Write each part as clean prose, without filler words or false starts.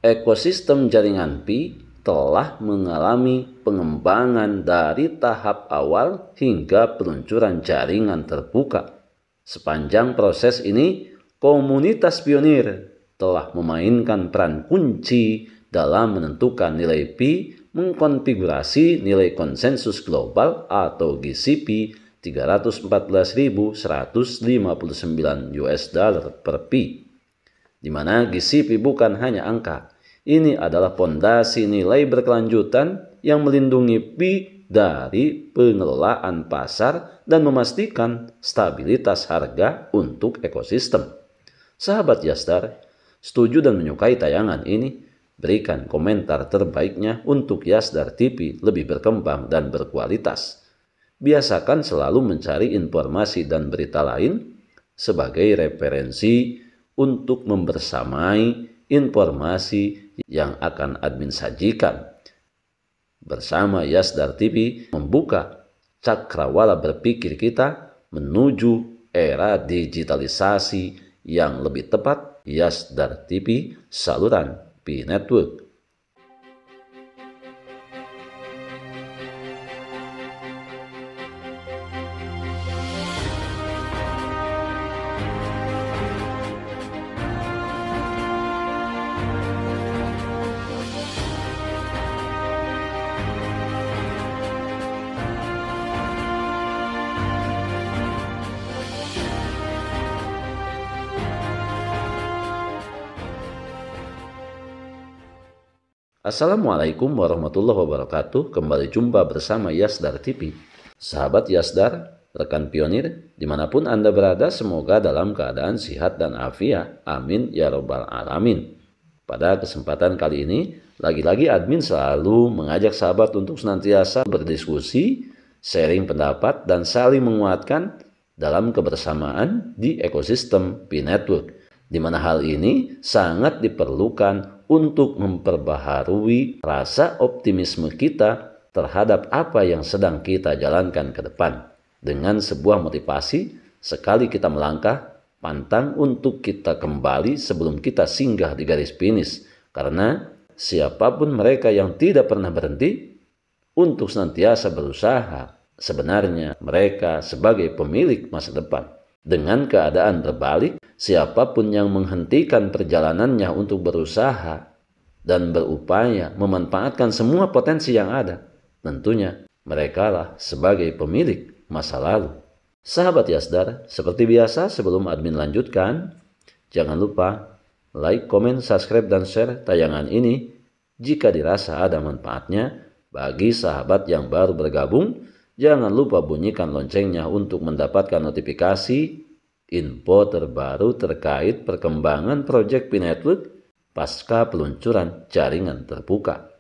Ekosistem jaringan Pi telah mengalami pengembangan dari tahap awal hingga peluncuran jaringan terbuka. Sepanjang proses ini, komunitas pionir telah memainkan peran kunci dalam menentukan nilai Pi, mengkonfigurasi nilai konsensus global atau GCP 314.159 US dollar per Pi, di mana GCP bukan hanya angka. Ini adalah fondasi nilai berkelanjutan yang melindungi Pi dari pengelolaan pasar dan memastikan stabilitas harga untuk ekosistem. Sahabat Yasdar, setuju dan menyukai tayangan ini? Berikan komentar terbaiknya untuk Yasdar TV lebih berkembang dan berkualitas. Biasakan selalu mencari informasi dan berita lain sebagai referensi untuk membersamai informasi yang akan admin sajikan. Bersama Yasdar TV membuka cakrawala berpikir kita menuju era digitalisasi yang lebih tepat. Yasdar TV, saluran Pi Network. Assalamualaikum warahmatullahi wabarakatuh. Kembali jumpa bersama Yasdar TV. Sahabat Yasdar, rekan pionir, dimanapun Anda berada, semoga dalam keadaan sehat dan afiat. Amin ya robbal alamin. Pada kesempatan kali ini, lagi-lagi admin selalu mengajak sahabat untuk senantiasa berdiskusi, sharing pendapat, dan saling menguatkan dalam kebersamaan di ekosistem Pi Network, di mana hal ini sangat diperlukan untuk memperbaharui rasa optimisme kita terhadap apa yang sedang kita jalankan ke depan. Dengan sebuah motivasi, sekali kita melangkah, pantang untuk kita kembali sebelum kita singgah di garis finish. Karena siapapun mereka yang tidak pernah berhenti untuk senantiasa berusaha, sebenarnya mereka sebagai pemilik masa depan. Dengan keadaan berbalik, siapapun yang menghentikan perjalanannya untuk berusaha dan berupaya memanfaatkan semua potensi yang ada, tentunya merekalah sebagai pemilik masa lalu. Sahabat Yasdar, seperti biasa sebelum admin lanjutkan, jangan lupa like, komen, subscribe, dan share tayangan ini jika dirasa ada manfaatnya. Bagi sahabat yang baru bergabung, jangan lupa bunyikan loncengnya untuk mendapatkan notifikasi info terbaru terkait perkembangan proyek Pi Network pasca peluncuran jaringan terbuka.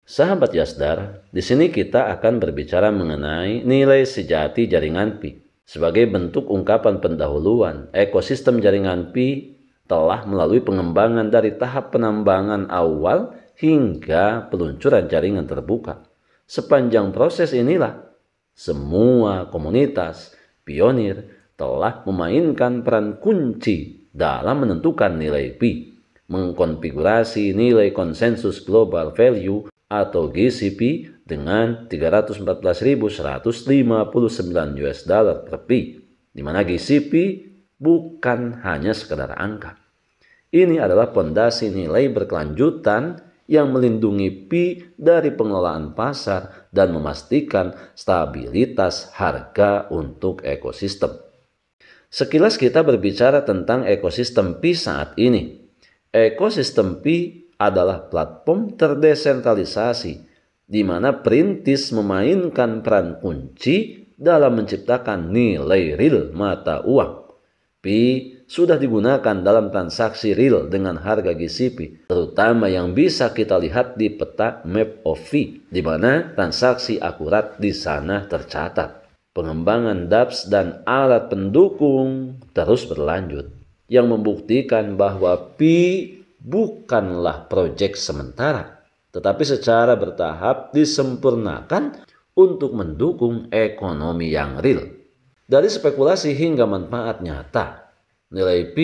Sahabat Yasdar, di sini kita akan berbicara mengenai nilai sejati jaringan Pi. Sebagai bentuk ungkapan pendahuluan, ekosistem jaringan Pi telah melalui pengembangan dari tahap penambangan awal hingga peluncuran jaringan terbuka. Sepanjang proses inilah, semua komunitas pionir telah memainkan peran kunci dalam menentukan nilai Pi, mengkonfigurasi nilai konsensus global value atau GCP dengan 314.159 US dollar per Pi, di mana GCP bukan hanya sekedar angka. Ini adalah fondasi nilai berkelanjutan yang melindungi Pi dari pengelolaan pasar dan memastikan stabilitas harga untuk ekosistem. Sekilas kita berbicara tentang ekosistem Pi saat ini. Ekosistem Pi adalah platform terdesentralisasi di mana perintis memainkan peran kunci dalam menciptakan nilai real mata uang. Pi sudah digunakan dalam transaksi real dengan harga GCP, terutama yang bisa kita lihat di peta Map of Pi, di mana transaksi akurat di sana tercatat. Pengembangan dApps dan alat pendukung terus berlanjut, yang membuktikan bahwa Pi bukanlah proyek sementara, tetapi secara bertahap disempurnakan untuk mendukung ekonomi yang real. Dari spekulasi hingga manfaat nyata, nilai P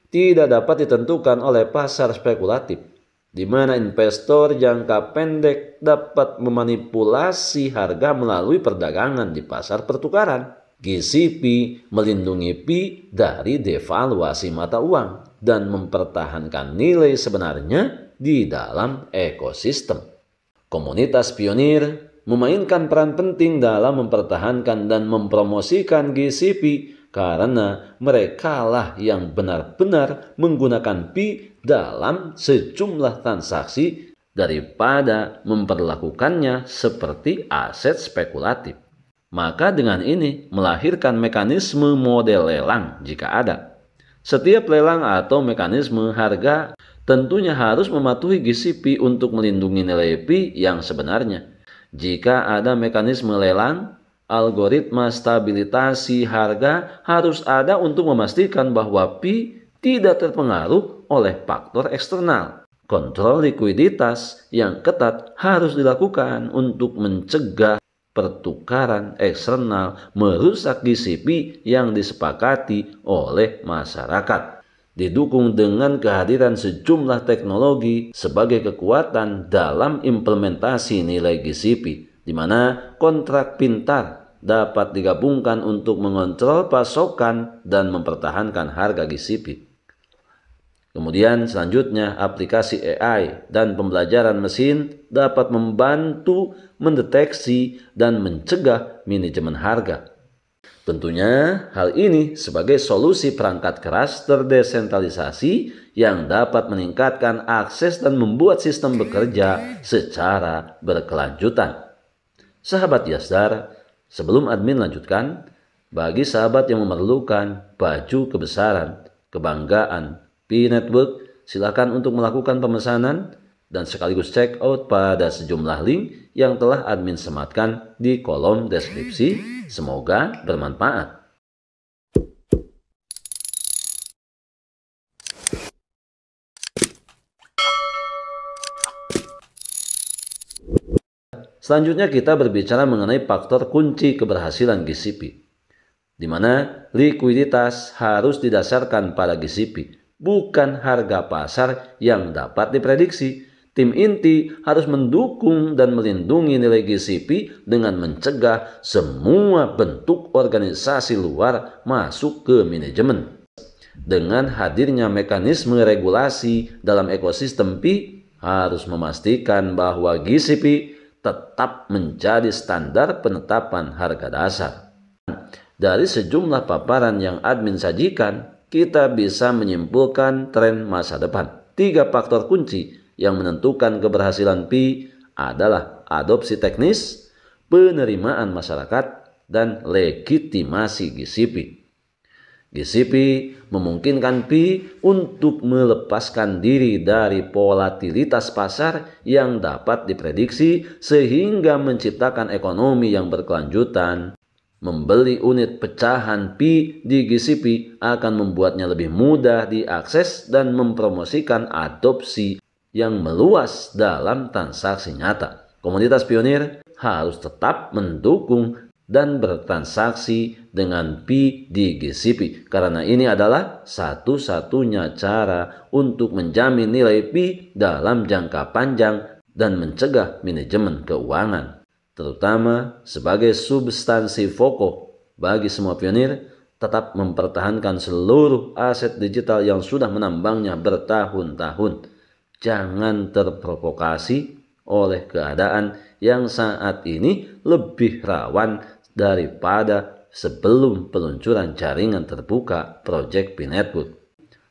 tidak dapat ditentukan oleh pasar spekulatif, di mana investor jangka pendek dapat memanipulasi harga melalui perdagangan di pasar pertukaran. GCP melindungi P dari devaluasi mata uang dan mempertahankan nilai sebenarnya di dalam ekosistem. Komunitas pionir memainkan peran penting dalam mempertahankan dan mempromosikan GCP karena merekalah yang benar-benar menggunakan P dalam sejumlah transaksi daripada memperlakukannya seperti aset spekulatif. Maka dengan ini melahirkan mekanisme model lelang jika ada. Setiap lelang atau mekanisme harga tentunya harus mematuhi GCP untuk melindungi nilai P yang sebenarnya. Jika ada mekanisme lelang, algoritma stabilisasi harga harus ada untuk memastikan bahwa P tidak terpengaruh oleh faktor eksternal. Kontrol likuiditas yang ketat harus dilakukan untuk mencegah pertukaran eksternal merusak GCP yang disepakati oleh masyarakat. Didukung dengan kehadiran sejumlah teknologi sebagai kekuatan dalam implementasi nilai GCP, di mana kontrak pintar dapat digabungkan untuk mengontrol pasokan dan mempertahankan harga GCP. Kemudian selanjutnya aplikasi AI dan pembelajaran mesin dapat membantu mendeteksi dan mencegah manajemen harga. Tentunya hal ini sebagai solusi perangkat keras terdesentralisasi yang dapat meningkatkan akses dan membuat sistem bekerja secara berkelanjutan. Sahabat Yasdar, sebelum admin lanjutkan, bagi sahabat yang memerlukan baju kebesaran, kebanggaan, P Network, silakan untuk melakukan pemesanan dan sekaligus check out pada sejumlah link yang telah admin sematkan di kolom deskripsi. Semoga bermanfaat. Selanjutnya kita berbicara mengenai faktor kunci keberhasilan GCP, di mana likuiditas harus didasarkan pada GCP, bukan harga pasar yang dapat diprediksi. Tim inti harus mendukung dan melindungi nilai GCP dengan mencegah semua bentuk organisasi luar masuk ke manajemen. Dengan hadirnya mekanisme regulasi dalam ekosistem P, harus memastikan bahwa GCP tetap menjadi standar penetapan harga dasar. Dari sejumlah paparan yang admin sajikan, kita bisa menyimpulkan tren masa depan. 3 faktor kunci yang menentukan keberhasilan P adalah adopsi teknis, penerimaan masyarakat, dan legitimasi GCP. GCP memungkinkan P untuk melepaskan diri dari volatilitas pasar yang dapat diprediksi sehingga menciptakan ekonomi yang berkelanjutan. Membeli unit pecahan P di GCP akan membuatnya lebih mudah diakses dan mempromosikan adopsi yang meluas dalam transaksi nyata. Komunitas pionir harus tetap mendukung dan bertransaksi dengan P di GCP karena ini adalah satu-satunya cara untuk menjamin nilai P dalam jangka panjang dan mencegah manajemen keuangan, terutama sebagai substansi pokok bagi semua pionir. Tetap mempertahankan seluruh aset digital yang sudah menambangnya bertahun-tahun. Jangan terprovokasi oleh keadaan yang saat ini lebih rawan daripada sebelum peluncuran jaringan terbuka Project P Network.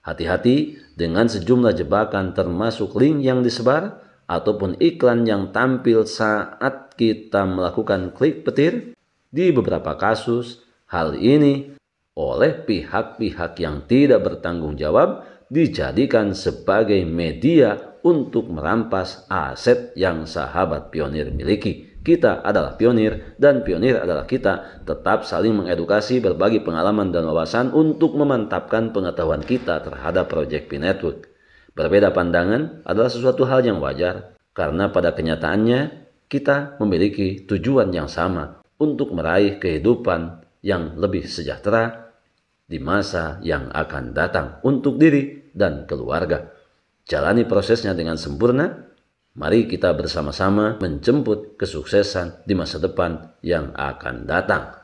Hati-hati dengan sejumlah jebakan termasuk link yang disebar ataupun iklan yang tampil saat kita melakukan klik petir. Di beberapa kasus, hal ini oleh pihak-pihak yang tidak bertanggung jawab dijadikan sebagai media untuk merampas aset yang sahabat pionir miliki. Kita adalah pionir dan pionir adalah kita. Tetap saling mengedukasi, berbagi pengalaman dan wawasan untuk memantapkan pengetahuan kita terhadap Project P Network. Berbeda pandangan adalah sesuatu hal yang wajar karena pada kenyataannya kita memiliki tujuan yang sama untuk meraih kehidupan yang lebih sejahtera di masa yang akan datang untuk diri dan keluarga. Jalani prosesnya dengan sempurna. Mari kita bersama-sama menjemput kesuksesan di masa depan yang akan datang.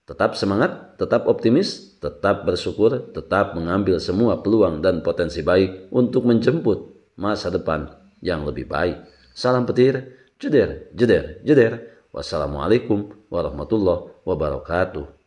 Tetap semangat, tetap optimis, tetap bersyukur, tetap mengambil semua peluang dan potensi baik untuk menjemput masa depan yang lebih baik. Salam petir, jeder, jeder, jeder. Wassalamualaikum warahmatullahi wabarakatuh.